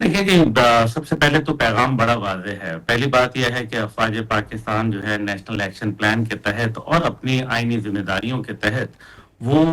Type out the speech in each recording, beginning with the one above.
देखिए जी, सबसे पहले तो पैगाम बड़ा वाज़ेह है। पहली बात ये है कि अफ़वाज पाकिस्तान जो है नेशनल एक्शन प्लान के तहत और अपनी आईनी ज़िम्मेदारियों के तहत वो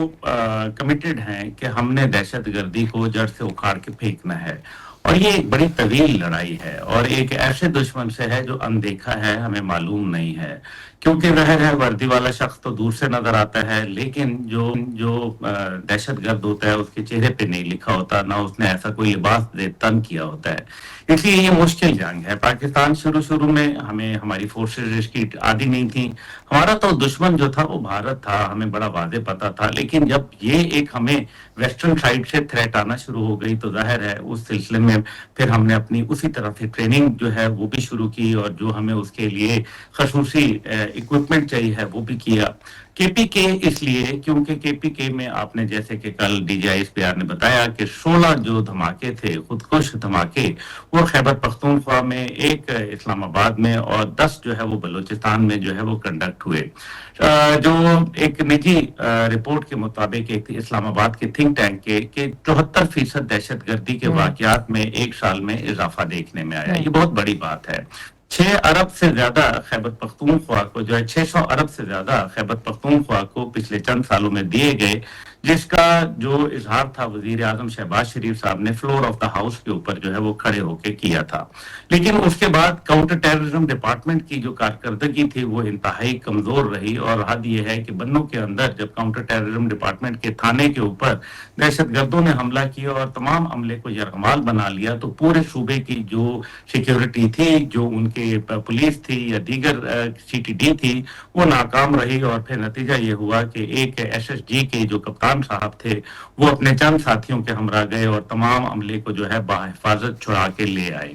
कमिटेड हैं कि हमने दहशतगर्दी को जड़ से उखाड़ के फेंकना है। और ये एक बड़ी तवील लड़ाई है और एक ऐसे दुश्मन से है जो अनदेखा है, हमें मालूम नहीं है। क्योंकि ज़ाहिर है वर्दी वाला शख्स तो दूर से नज़र आता है, लेकिन जो जो दहशतगर्द होता है उसके चेहरे पे नहीं लिखा होता, ना उसने ऐसा कोई लिबास दे तन किया होता है। इसलिए ये मुश्किल जंग है। पाकिस्तान शुरू-शुरू में हमें हमारी फ़ोर्सेज़ इसकी आदी नहीं थी। हमारा तो दुश्मन जो था वो भारत था, हमें बड़ा वाज़ेह पता था। लेकिन जब ये एक हमें वेस्टर्न साइड से थ्रेट आना शुरू हो गई तो ज़ाहिर है उस सिलसिले में फिर हमने अपनी उसी तरह से ट्रेनिंग जो है वो भी शुरू की और जो हमें उसके लिए खसूसी इक्विपमेंट चाहिए है वो भी किया। केपीके इसलिए क्योंकि केपीके में आपने जैसे कि कल डीजीआईएसपीआर ने बताया कि 16 जो धमाके थे, खुदकुश धमाके, वो खैबर पख्तूनख्वा में, एक इस्लामाबाद में और 10 जो है वो बलूचिस्तान में जो है वो कंडक्ट हुए। जो एक निजी रिपोर्ट के मुताबिक एक इस्लामाबाद के थिंक टैंक के 74% दहशतगर्दी के वाकयात में एक साल में इजाफा देखने में आया। ये बहुत बड़ी बात है। 6 अरब से ज्यादा खैबर पख्तूनख्वा को जो है 600 अरब से ज्यादा खैबर पख्तूनख्वा को पिछले चंद सालों में दिए गए, जिसका जो इजहार था वजीर आजम शहबाज शरीफ साहब ने फ्लोर ऑफ द हाउस के ऊपर जो है वो खड़े होकर किया था। लेकिन उसके बाद काउंटर टेररिज्म डिपार्टमेंट की जो कारकर्दगी थी वो इंतहाई कमजोर रही और हद ये है कि बन्नों के अंदर जब काउंटर टेररिज्म डिपार्टमेंट के थाने के ऊपर दहशतगर्दों ने हमला किया और तमाम अमले को यरगमाल बना लिया तो पूरे सूबे की जो सिक्योरिटी थी, जो उनके पुलिस थी या दीगर सीटीडी थी, वो नाकाम रही और फिर नतीजा ये हुआ कि एक एसएसजी के जो कप्तान साहब थे वो अपने चंद साथियों के हमरा गए और तमाम अमले को जो है बाहिफाजत छुड़ा के ले आए।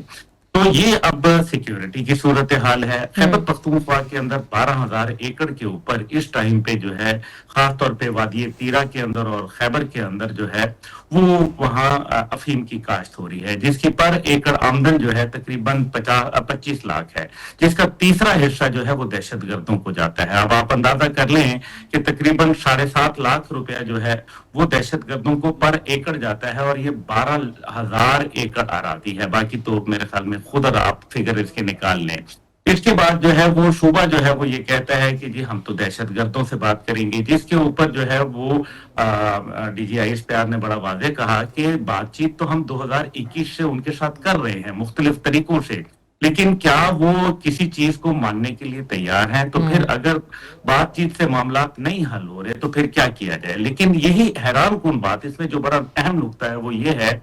तो ये अब सिक्योरिटी की सूरत हाल है। खैबर पख्तूनख्वा के अंदर 12,000 एकड़ के ऊपर इस टाइम पे जो है खासतौर पे वादी तीरा के अंदर और खैबर के अंदर जो है वो वहाँ अफीम की काश्त हो रही है, जिसकी पर एकड़ आमदन जो है तकरीबन 25 लाख है, जिसका तीसरा हिस्सा जो है वो दहशतगर्दों को जाता है। अब आप अंदाजा कर लें कि तकरीबन 7.5 लाख रुपया जो है वो दहशतगर्दों को पर एकड़ जाता है और ये 12,000 एकड़ आरादी है। बाकी तो मेरे ख्याल में खुद आप फिगर इसके निकाल लें। इसके बाद जो है वो सूबा जो है वो ये कहता है कि जी हम तो दहशतगर्दों से बात करेंगे, जिसके ऊपर जो है वो डीजीआईएसपीआर ने बड़ा वाज़ेह कहा कि बातचीत तो हम 2021 से उनके साथ कर रहे हैं मुख्तलिफ तरीकों से, लेकिन क्या वो किसी चीज को मानने के लिए तैयार हैं? तो फिर अगर बातचीत से मामलात नहीं हल हो रहे तो फिर क्या किया जाए? लेकिन यही हैरान कुन बात, इसमें जो बड़ा अहम नुक्ता है वो ये है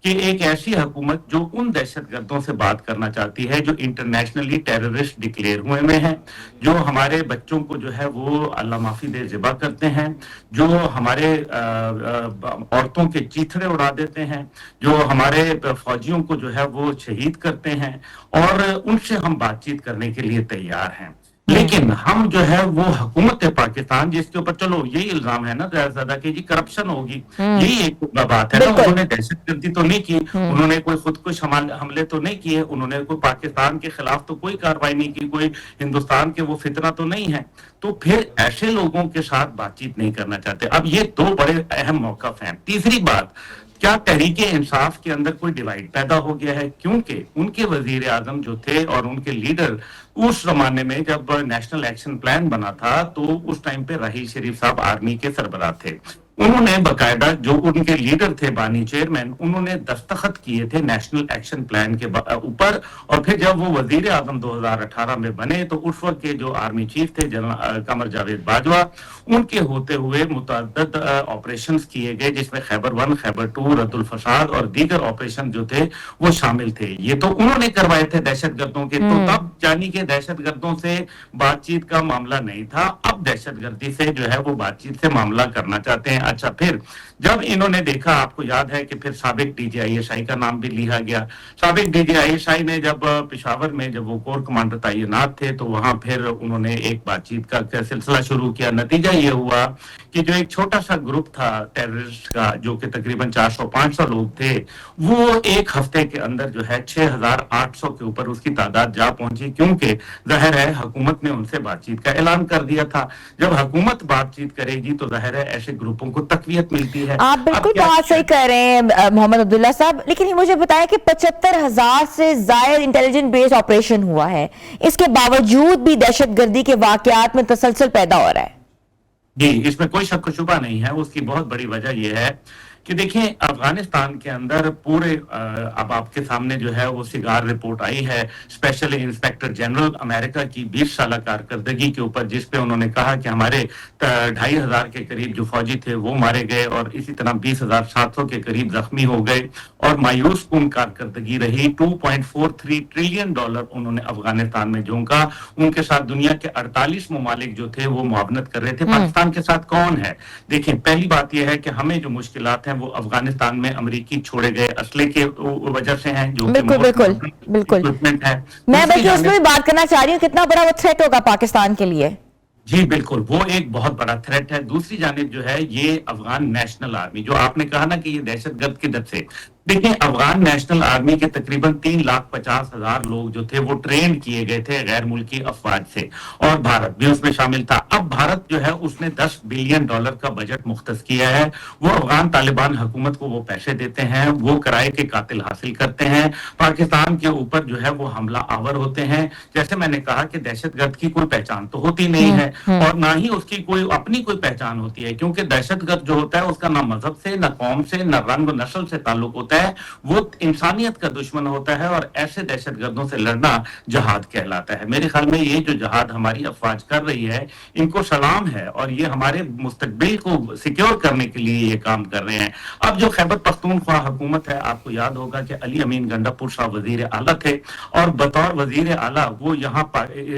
कि एक ऐसी हुकूमत जो उन दहशतगर्दों से बात करना चाहती है जो इंटरनेशनली टेररिस्ट डिक्लेयर हुए में हैं, जो हमारे बच्चों को जो है वो अल्लाह माफी दे ज़िबा करते हैं, जो हमारे औरतों के चीथड़े उड़ा देते हैं, जो हमारे फौजियों को जो है वो शहीद करते हैं, और उनसे हम बातचीत करने के लिए तैयार हैं। लेकिन हम जो है वो हुकूमत पाकिस्तान, जिसके ऊपर चलो यही इल्जाम है ना ज्यादा कि जी करप्शन होगी, यही एक बात है ना। उन्होंने दहशतगर्दी तो नहीं की, उन्होंने कोई खुदकुश हमले तो नहीं किए, उन्होंने कोई पाकिस्तान के खिलाफ तो कोई कार्रवाई नहीं की, कोई हिंदुस्तान के वो फितना तो नहीं है, तो फिर ऐसे लोगों के साथ बातचीत नहीं करना चाहते। अब ये दो बड़े अहम मौक़िफ़ हैं। तीसरी बात, क्या तहरीके इंसाफ के अंदर कोई डिवाइड पैदा हो गया है? क्योंकि उनके वजीर आजम जो थे और उनके लीडर उस जमाने में जब नेशनल एक्शन प्लान बना था तो उस टाइम पे राहील शरीफ साहब आर्मी के सरबराह थे। उन्होंने बकायदा, जो उनके लीडर थे बानी चेयरमैन, उन्होंने दस्तखत किए थे नेशनल एक्शन प्लान के ऊपर, और फिर जब वो वजीर आजम 2018 में बने तो उस वक्त के जो आर्मी चीफ थे जनरल कमर जावेद बाजवा, उनके होते हुए मुतअद्दिद ऑपरेशन किए गए, जिसमें खैबर 1, खैबर 2, रद्दुल फसाद और दीगर ऑपरेशन जो थे वो शामिल थे। ये तो उन्होंने करवाए थे दहशतगर्दों के, तो तब जानी के दहशतगर्दों से बातचीत का मामला नहीं था। अब दहशतगर्दी से जो है वो बातचीत से मामला करना चाहते हैं। अच्छा, फिर जब इन्होंने देखा, आपको याद है कि फिर साबिक डीजीआईएसआई का नाम भी लिया गया। साबिक डीजीआईएसआई ने जब पेशावर में जब वो कोर कमांडर तैनात थे तो वहां फिर उन्होंने एक बातचीत का सिलसिला शुरू किया। नतीजा ये हुआ कि जो एक छोटा सा ग्रुप था टेररिस्ट का, जो कि तकरीबन 400-500 लोग थे, वो एक हफ्ते के अंदर जो है 6,800 के ऊपर उसकी तादाद जा पहुंची, क्योंकि जाहिर है हुकूमत ने उनसे बातचीत का ऐलान कर दिया था। जब हुकूमत बातचीत करेगी तो जाहिर है ऐसे ग्रुपों ان کو تقویت ملتی ہے. آپ بالکل بات صحیح کہہ رہے ہیں محمد عبداللہ صاحب، لیکن یہ مجھے بتائیں کہ 75,000 سے زائد انٹیلیجنٹ بیس آپریشن ہوا ہے، اس کے باوجود بھی دہشت گردی کے واقعات میں تسلسل پیدا ہو رہا ہے. جی، اس میں کوئی شک و شبہ نہیں ہے. اس کی بہت بڑی وجہ یہ ہے کہ دیکھیں افغانستان کے اندر پورے اب آپ کے سامنے جو ہے وہ سگار رپورٹ آئی ہے اسپیشل انسپیکٹر جنرل امریکہ کی 20 سالہ کارکردگی کے اوپر، جس پہ انہوں نے کہا کہ ہمارے 2,500 کے قریب جو فوجی تھے وہ مارے گئے اور اسی طرح 20,700 کے قریب زخمی ہو گئے، اور مایوس کن کارکردگی رہی. $2.43 ٹریلین انہوں نے افغانستان میں جھونکا. ان کے ساتھ دنیا کے 48 ممالک جو تھے وہ معاونت کر رہے تھے. پاکستان کے ساتھ کون ہے؟ دیکھیں، پہلی بات یہ ہے کہ ہمیں جو مشکلات ہیں وہ افغانستان میں امریکی چھوڑے گئے اسلحے کے وجہ سے ہیں، جو کہ بالکل بالکل اکوپمنٹ ہے. میں بلکہ اس میں بھی بات کرنا چاہ رہی ہوں، کتنا بڑا وہ تھریٹ ہوگا پاکستان کے لیے. جی بالکل، وہ ایک بہت بڑا تھریٹ ہے. دوسری جانب جو ہے یہ افغان نیشنل آرمی، جو آپ نے کہا نا کہ یہ دہشت گرد کدھر سے، دیکھیں افغان نیشنل آرمی کے تقریباً 3,50,000 لوگ جو تھے وہ ٹرین کیے گئے تھے غیر ملکی افواج سے، اور بھارت بھی اس میں شامل تھا. اب بھارت جو ہے اس نے $10 بلین کا بجٹ مختص کیا ہے. وہ افغان طالبان حکومت کو وہ پیسے دیتے ہیں، وہ کرائے کے قاتل حاصل کرتے ہیں، پاکستان کے اوپر جو ہے وہ حملہ آور ہوتے ہیں. جیسے میں نے کہا کہ دہشت گرد کی کوئی پہچان تو ہوتی نہیں ہے، اور نہ ہی اس کی کوئی اپنی کوئی پہچان ہوتی ہے، کیونکہ دہشت گرد جو ہوتا ہے اس کا نہ مذہب سے، نہ قوم سے، نہ رنگ و نسل سے تعلق ہوتا ہے. وہ انسانیت کا دشمن ہوتا ہے، اور ایسے دہشت گردوں سے لڑنا جہاد کہلاتا ہے. میرے خیال میں یہ جو جہاد ہماری افواج کر رہی ہے ان کو سلام ہے، اور یہ ہمارے مستقبل کو سیکیور کرنے کے لیے یہ کام کر رہے ہیں. اب جو خیبر پختونخوا حکومت ہے، آپ کو یاد ہوگا کہ علی امین گنڈا پور صاحب وزیر اعلیٰ تھے، اور بطور وزیر اعلیٰ وہ یہاں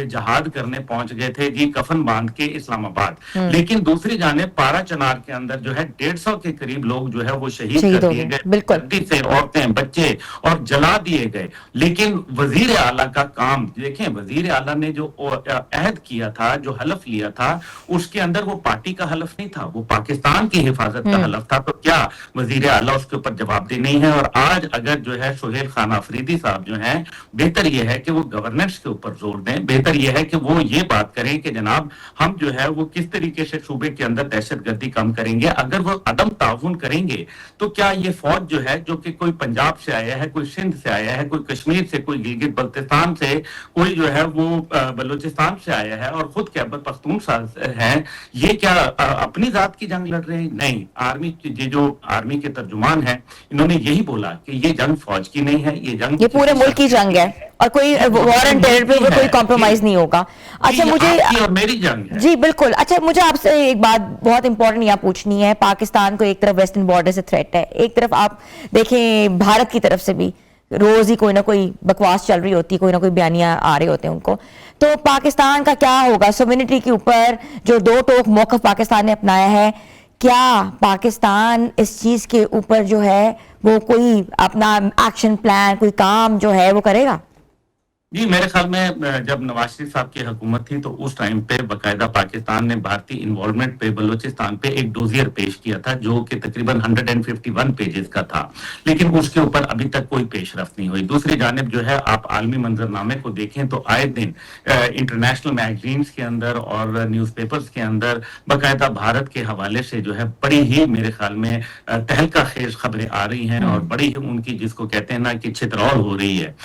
جہاد کرنے پہنچ گئے تھے جی، کفن باندھ کے اسلام آباد. لیکن دوسری جانب پارا چنار کے اندر جو ہے 150 کے قریب لوگ جو ہے وہ شہید کر دیے گئے، بالکل سے عورتیں، بچے، اور جلا دیے گئے. لیکن وزیر اعلیٰ کا کام دیکھیں، وزیر اعلیٰ نے جو عہد کیا تھا، جو حلف لیا تھا، اس کے اندر وہ پارٹی کا حلف نہیں تھا، وہ پاکستان کی حفاظت کا حلف تھا. تو کیا وزیر اعلیٰ اس کے اوپر جواب دہ نہیں ہے؟ اور آج اگر جو ہے سہیل خان آفریدی صاحب جو ہیں، بہتر یہ ہے کہ وہ گورننس کے اوپر زور دیں. بہتر یہ ہے کہ وہ یہ بات کریں کہ جناب ہم جو ہے وہ کس طریقے سے صوبے کے اندر دہشت گردی کم کریں گے. اگر وہ عدم تعاون کریں گے تو کیا یہ فوج جو ہے، جو کہ کوئی پنجاب سے آیا ہے، کوئی سندھ سے آیا ہے، کوئی کشمیر سے، کوئی گلگت بلتستان سے، کوئی جو ہے وہ بلوچستان سے آیا ہے، اور خود خیبر پختونخوا ہے، یہ کیا اپنی ذات کی جنگ لڑ رہے ہیں؟ نہیں. آرمی جو آرمی کے ترجمان ہیں، انہوں نے یہی بولا کہ یہ جنگ فوج کی نہیں ہے، یہ پورے ملک کی جنگ ہے، اور کوئی وار اینڈ ٹیرر پہ کوئی کمپرومائز نہیں ہوگا. اچھا مجھے اور میری جنگ ہے. جی بالکل. اچھا مجھے آپ سے ایک بات بہت امپورٹنٹ یہاں پوچھنی ہے. پاکستان کو ایک طرف ویسٹرن بارڈر سے تھریٹ ہے، ایک طرف آپ دیکھیں بھارت کی طرف سے بھی روز ہی کوئی نہ کوئی بکواس چل رہی ہوتی، کوئی نہ کوئی بیانیاں آ رہے ہوتے ہیں ان کو. تو پاکستان کا کیا ہوگا سوورنٹی کے اوپر جو دو ٹوک موقف پاکستان نے اپنایا ہے؟ کیا پاکستان اس چیز کے اوپر جو ہے وہ کوئی اپنا ایکشن پلان، کوئی کام جو ہے وہ کرے گا؟ جی میرے خیال میں جب نواز شریف صاحب کی حکومت تھی تو اس ٹائم پہ باقاعدہ پاکستان نے بھارتی انوالومنٹ پہ بلوچستان پہ ایک ڈوزیئر پیش کیا تھا، جو کہ تقریباً 151 پیجز کا تھا، لیکن اس کے اوپر ابھی تک کوئی پیش رفت نہیں ہوئی. دوسری جانب جو ہے آپ عالمی منظرنامے کو دیکھیں تو آئے دن انٹرنیشنل میگزینز کے اندر اور نیوز پیپرز کے اندر باقاعدہ بھارت کے حوالے سے جو ہے بڑی ہی میرے خیال میں تہلکہ خیز خبریں آ رہی ہیں، اور بڑی ہی ان کی جس کو کہتے ہیں نا کہ چھترول ہو رہی ہے.